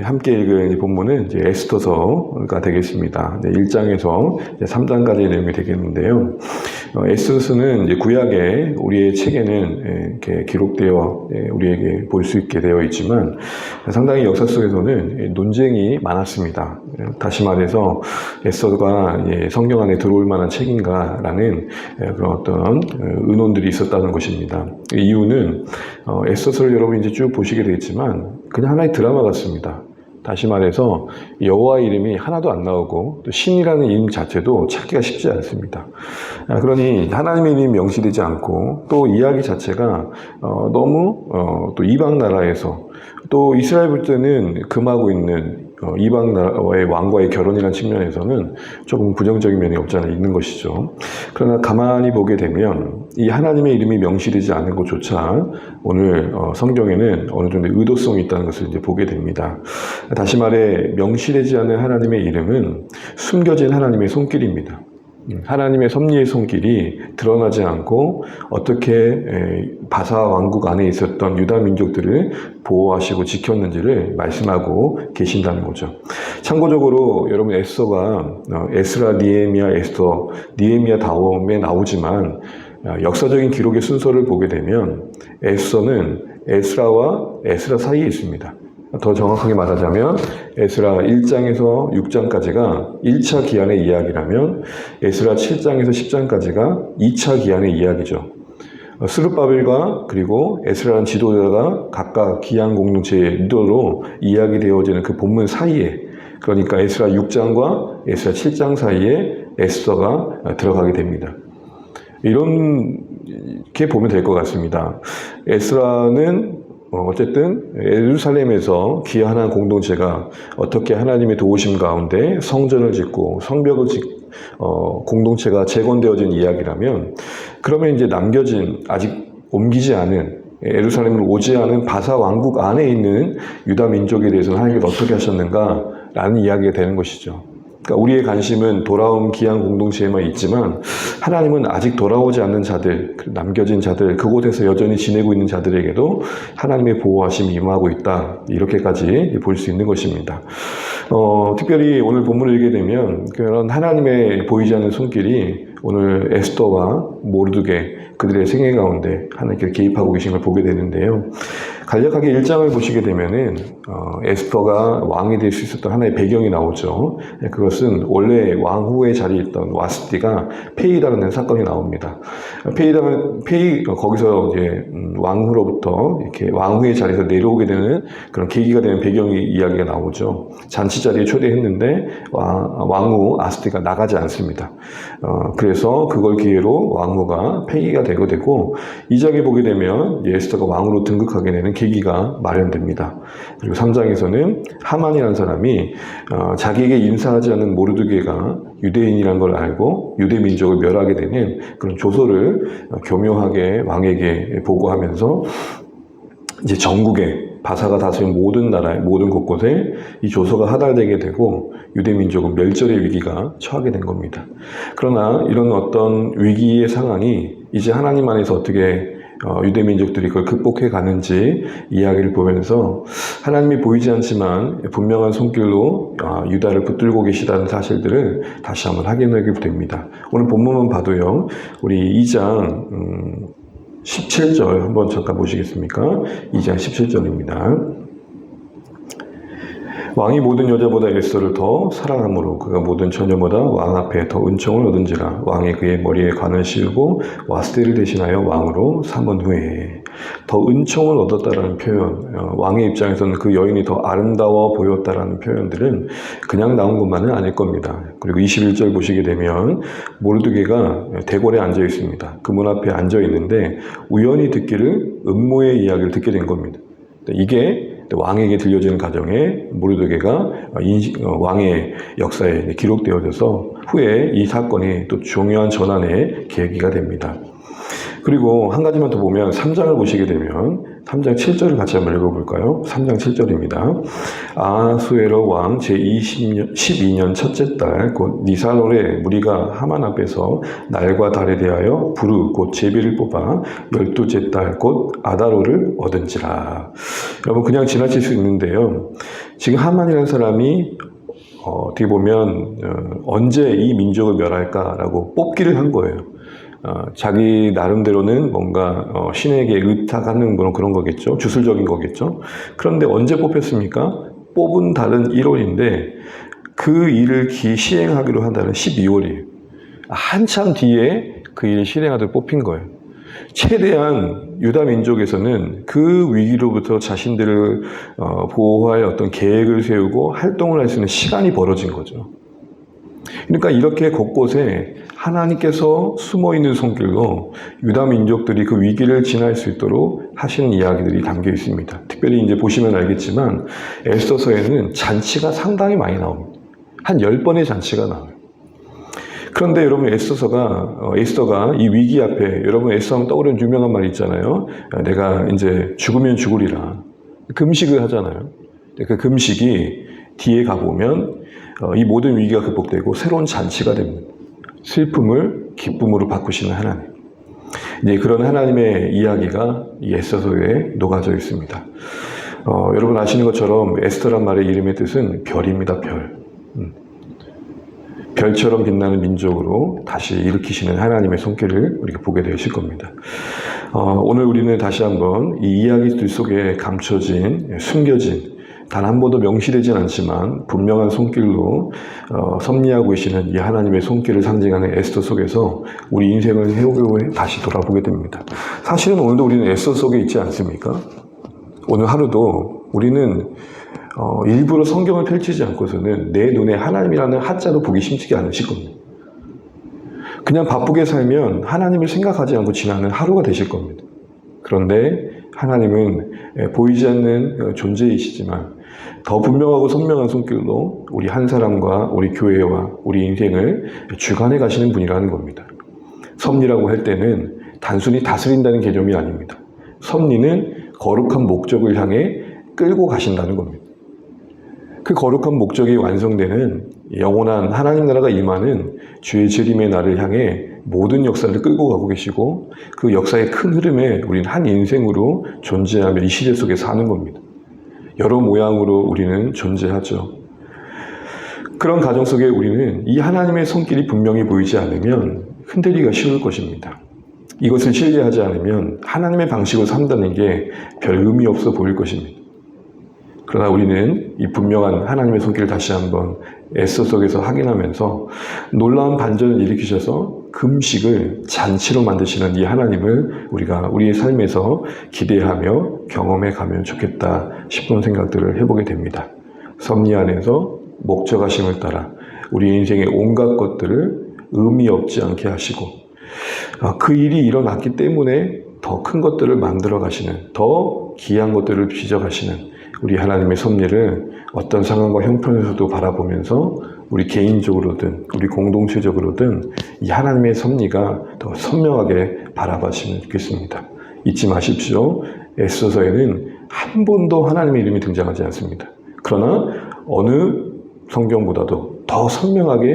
함께 읽은 본문은 이제 에스더서가 되겠습니다. 1장에서 3장까지 내용이 되겠는데요. 에스더서는 이제 구약의 우리의 책에는 이렇게 기록되어 우리에게 볼 수 있게 되어 있지만 상당히 역사 속에서는 논쟁이 많았습니다. 다시 말해서 에스더가 성경 안에 들어올 만한 책인가라는 그런 어떤 의논들이 있었다는 것입니다. 이유는 에스더서를 여러분 이제 쭉 보시게 되겠지만 그냥 하나의 드라마 같습니다. 다시 말해서 여호와 이름이 하나도 안 나오고 또 신이라는 이름 자체도 찾기가 쉽지 않습니다. 그러니 하나님의 이름이 명시되지 않고 또 이야기 자체가 너무 또 이방 나라에서 또 이스라엘 볼 때는 금하고 있는 이방 나라의 왕과의 결혼이라는 측면에서는 조금 부정적인 면이 없지 않아 있는 것이죠. 그러나 가만히 보게 되면 이 하나님의 이름이 명시되지 않은 것조차 오늘 성경에는 어느 정도 의도성이 있다는 것을 이제 보게 됩니다. 다시 말해 명시되지 않은 하나님의 이름은 숨겨진 하나님의 손길입니다. 하나님의 섭리의 손길이 드러나지 않고 어떻게 바사 왕국 안에 있었던 유다 민족들을 보호하시고 지켰는지를 말씀하고 계신다는 거죠. 참고적으로 여러분 에스더가 에스라, 니에미야, 에스더, 니에미야 다음에 나오지만 역사적인 기록의 순서를 보게 되면 에스더는 에스라와 에스라 사이에 있습니다. 더 정확하게 말하자면 에스라 1장에서 6장까지가 1차 기한의 이야기라면 에스라 7장에서 10장까지가 2차 기한의 이야기죠. 스룹바벨과 그리고 에스라라는 지도자가 각각 기한 공동체의 리더로 이야기되어지는 그 본문 사이에, 그러니까 에스라 6장과 에스라 7장 사이에 에스더가 들어가게 됩니다. 이렇게 보면 될 것 같습니다. 에스라는 어쨌든 예루살렘에서 기한한 공동체가 어떻게 하나님의 도우심 가운데 성전을 짓고 성벽을 공동체가 재건되어진 이야기라면, 그러면 이제 남겨진 아직 옮기지 않은 예루살렘으로 오지 않은 바사 왕국 안에 있는 유다 민족에 대해서는 하나님께서 어떻게 하셨는가라는 이야기가 되는 것이죠. 그러니까 우리의 관심은 돌아온 기한 공동체에만 있지만 하나님은 아직 돌아오지 않는 자들, 남겨진 자들, 그곳에서 여전히 지내고 있는 자들에게도 하나님의 보호하심이 임하고 있다, 이렇게까지 볼 수 있는 것입니다. 특별히 오늘 본문을 읽게 되면 그런 하나님의 보이지 않는 손길이 오늘 에스더와 모르드게 그들의 생애 가운데 하나님께서 개입하고 계신 걸 보게 되는데요. 간략하게 1장을 보시게 되면은 에스더가 왕이 될 수 있었던 하나의 배경이 나오죠. 그것은 원래 왕 후에 자리에 있던 와스티가 폐위당하는 사건이 나옵니다. 거기서 이제 왕후로부터 이렇게 왕후의 자리에서 내려오게 되는 그런 계기가 되는 배경이 이야기가 나오죠. 잔치 자리에 초대했는데 왕후 아스티가 나가지 않습니다. 그래서 그걸 기회로 왕후가 폐위가 되고 2장에 보게 되면 에스더가 왕으로 등극하게 되는 계기가 마련됩니다. 그리고 3장에서는 하만이라는 사람이 자기에게 인사하지 않은 모르드게가 유대인이라는 걸 알고 유대 민족을 멸하게 되는 그런 조서를 교묘하게 왕에게 보고하면서 이제 전국에 바사가 다스린 모든 나라의 모든 곳곳에 이 조서가 하달되게 되고 유대 민족은 멸절의 위기가 처하게 된 겁니다. 그러나 이런 어떤 위기의 상황이 이제 하나님 안에서 어떻게 유대 민족들이 그걸 극복해 가는지 이야기를 보면서 하나님이 보이지 않지만 분명한 손길로 유다를 붙들고 계시다는 사실들을 다시 한번 확인하게 됩니다. 오늘 본문만 봐도요, 우리 2장 17절 한번 잠깐 보시겠습니까? 2장 17절입니다. 왕이 모든 여자보다 에스더를 더 사랑함으로 그가 모든 처녀보다 왕 앞에 더 은총을 얻은지라. 왕이 그의 머리에 관을 씌우고 와스티를 대신하여 왕으로 삼은 후에. 더 은총을 얻었다라는 표현, 왕의 입장에서는 그 여인이 더 아름다워 보였다라는 표현들은 그냥 나온 것만은 아닐 겁니다. 그리고 21절 보시게 되면 모르드게가 대궐에 앉아 있습니다. 그 문 앞에 앉아 있는데 우연히 듣기를 음모의 이야기를 듣게 된 겁니다. 이게 왕에게 들려지는 가정에 모르드게가 왕의 역사에 기록되어져서 후에 이 사건이 또 중요한 전환의 계기가 됩니다. 그리고 한 가지만 더 보면 3장을 보시게 되면 3장 7절을 같이 한번 읽어볼까요? 3장 7절입니다. 아하수에로 왕 제12년 첫째 달 곧 니산월에 무리가 하만 앞에서 날과 달에 대하여 부르 곧 제비를 뽑아 12째 달 곧 아다로를 얻은지라. 여러분 그냥 지나칠 수 있는데요. 지금 하만이라는 사람이 어떻게 보면 언제 이 민족을 멸할까라고 뽑기를 한 거예요. 자기 나름대로는 뭔가 신에게 의탁하는 그런 거겠죠. 주술적인 거겠죠. 그런데 언제 뽑혔습니까? 뽑은 달은 1월인데 그 일을 시행하기로 한 달은 12월이에요. 한참 뒤에 그 일을 실행하도록 뽑힌 거예요. 최대한 유다 민족에서는 그 위기로부터 자신들을 보호할 어떤 계획을 세우고 활동을 할 수 있는 시간이 벌어진 거죠. 그러니까 이렇게 곳곳에 하나님께서 숨어있는 손길로 유다 민족들이 그 위기를 지날 수 있도록 하시는 이야기들이 담겨 있습니다. 특별히 이제 보시면 알겠지만 에스더서에는 잔치가 상당히 많이 나옵니다. 한 10번의 잔치가 나와요. 그런데 여러분 에스더가 이 위기 앞에 여러분 에스더 하면 떠오르는 유명한 말이 있잖아요. 내가 이제 죽으면 죽으리라. 금식을 하잖아요. 그 금식이 뒤에 가보면 이 모든 위기가 극복되고 새로운 잔치가 됩니다. 슬픔을 기쁨으로 바꾸시는 하나님. 이제 그런 하나님의 이야기가 이 에스더서에 녹아져 있습니다. 여러분 아시는 것처럼 에스더란 말의 이름의 뜻은 별입니다. 별. 별처럼 빛나는 민족으로 다시 일으키시는 하나님의 손길을 우리가 보게 되실 겁니다. 오늘 우리는 다시 한번 이 이야기들 속에 감춰진, 숨겨진, 단 한 번도 명시되진 않지만 분명한 손길로 섭리하고 계시는 이 하나님의 손길을 상징하는 에스더 속에서 우리 인생을 해오고 다시 돌아보게 됩니다. 사실은 오늘도 우리는 에스더 속에 있지 않습니까? 오늘 하루도 우리는 일부러 성경을 펼치지 않고서는 내 눈에 하나님이라는 한자도 보기 심지가 않으실 겁니다. 그냥 바쁘게 살면 하나님을 생각하지 않고 지나는 하루가 되실 겁니다. 그런데 하나님은 보이지 않는 존재이시지만 더 분명하고 선명한 손길로 우리 한 사람과 우리 교회와 우리 인생을 주관해 가시는 분이라는 겁니다. 섭리라고 할 때는 단순히 다스린다는 개념이 아닙니다. 섭리는 거룩한 목적을 향해 끌고 가신다는 겁니다. 그 거룩한 목적이 완성되는 영원한 하나님 나라가 임하는 주의 재림의 날을 향해 모든 역사를 끌고 가고 계시고 그 역사의 큰 흐름에 우리는 한 인생으로 존재하며 이 시대 속에 사는 겁니다. 여러 모양으로 우리는 존재하죠. 그런 가정 속에 우리는 이 하나님의 손길이 분명히 보이지 않으면 흔들리기가 쉬울 것입니다. 이것을 신뢰하지 않으면 하나님의 방식으로 산다는 게 별 의미 없어 보일 것입니다. 그러나 우리는 이 분명한 하나님의 손길을 다시 한번 에스더 속에서 확인하면서 놀라운 반전을 일으키셔서 금식을 잔치로 만드시는 이 하나님을 우리가 우리의 삶에서 기대하며 경험해 가면 좋겠다 싶은 생각들을 해보게 됩니다. 섭리 안에서 목적하심을 따라 우리 인생의 온갖 것들을 의미 없지 않게 하시고 그 일이 일어났기 때문에 더 큰 것들을 만들어 가시는, 더 귀한 것들을 빚어가시는 우리 하나님의 섭리를 어떤 상황과 형편에서도 바라보면서 우리 개인적으로든 우리 공동체적으로든 이 하나님의 섭리가 더 선명하게 바라봤으면 좋겠습니다. 잊지 마십시오. 에스더서에는 한 번도 하나님의 이름이 등장하지 않습니다. 그러나 어느 성경보다도 더 선명하게